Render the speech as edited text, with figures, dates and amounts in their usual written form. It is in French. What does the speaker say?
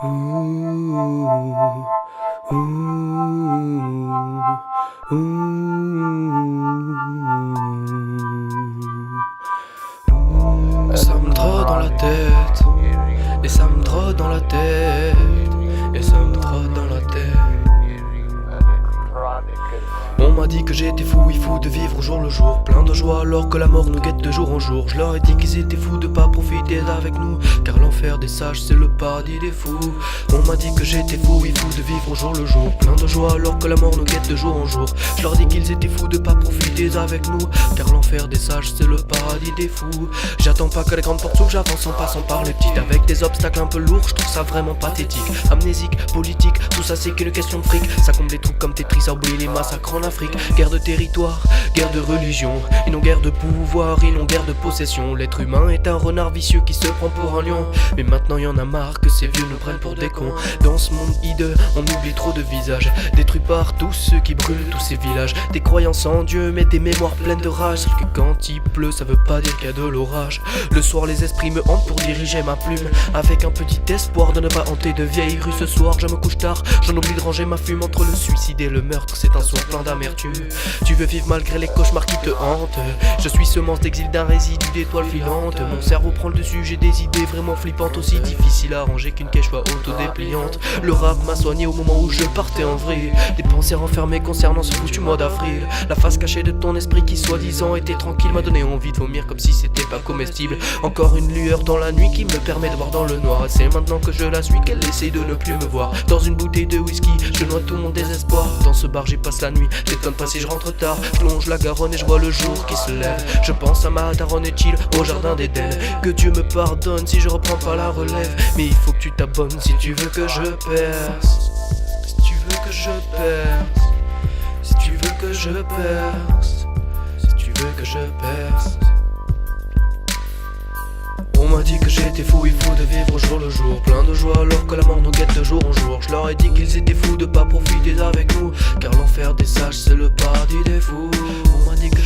Ouh, ouh, ouh, ça me trotte dans la tête, et ça me trotte dans la tête, et ça me trotte dans la tête. On m'a dit que j'étais fou, il faut de vivre au jour le jour, plein de joie alors que la mort nous guette de jour en jour. Je leur ai dit qu'ils étaient fous de pas profiter avec nous, car l'enfer des sages c'est le paradis des fous. On m'a dit que j'étais fou, il faut de vivre au jour le jour, plein de joie alors que la mort nous guette de jour en jour. Je leur ai dit qu'ils étaient fous de pas profiter avec nous, car l'enfer des sages c'est le paradis des fous. J'attends pas que les grandes portes s'ouvrent, j'avance en passant par les petites, avec des obstacles un peu lourds, je trouve ça vraiment pathétique. Amnésique, politique, tout ça c'est qu'une question de fric, ça comble des trucs comme Tetris, à oublier les massacres en Afrique. Guerre de territoire, guerre de religion, ils n'ont guère de pouvoir, ils n'ont guère de possession. L'être humain est un renard vicieux qui se prend pour un lion, mais maintenant y en a marre que ces vieux nous prennent pour des cons. Dans ce monde hideux, on oublie trop de visages, détruits par tous ceux qui brûlent tous ces villages. Des croyances en Dieu, mais des mémoires pleines de rage, sauf que quand il pleut, ça veut pas dire qu'il y a de l'orage. Le soir, les esprits me hantent pour diriger ma plume, avec un petit espoir de ne pas hanter de vieilles rues. Ce soir, je me couche tard, j'en oublie de ranger ma fume. Entre le suicide et le meurtre, c'est un soir plein d'amertume. Tu veux vivre malgré les cauchemars qui te hantent. Je suis semence d'exil d'un résidu d'étoiles filantes. Mon cerveau prend le dessus, j'ai des idées vraiment flippantes, aussi difficiles à ranger qu'une quechua autodépliante. Le rap m'a soigné au moment où je partais en vrille, des pensées renfermées concernant ce foutu mois d'avril. La face cachée de ton esprit qui soi-disant était tranquille m'a donné envie de vomir comme si c'était pas comestible. Encore une lueur dans la nuit qui me permet de voir dans le noir, et c'est maintenant que je la suis qu'elle essaie de ne plus me voir. Dans une bouteille de whisky, je noie tout mon désespoir. Dans ce bar j'y passe la nuit, j'étonne pas si je rentre tard. Je plonge la Garonne et je vois le jour qui se lève. Je pense à ma daronne et chill au jardin d'Éden. Que Dieu me pardonne si je reprends pas la relève, mais il faut que tu t'abonnes si tu veux que je perce. Si tu veux que je perce, si tu veux que je perce, si tu veux que je perce. On m'a dit que j'étais fou, il faut de vivre au jour le jour, plein de joie alors que la mort nous guette de jour en jour. Je leur ai dit qu'ils étaient fous de pas profiter avec nous, car l'enfer des sages c'est le paradis des fous. On m'a dit que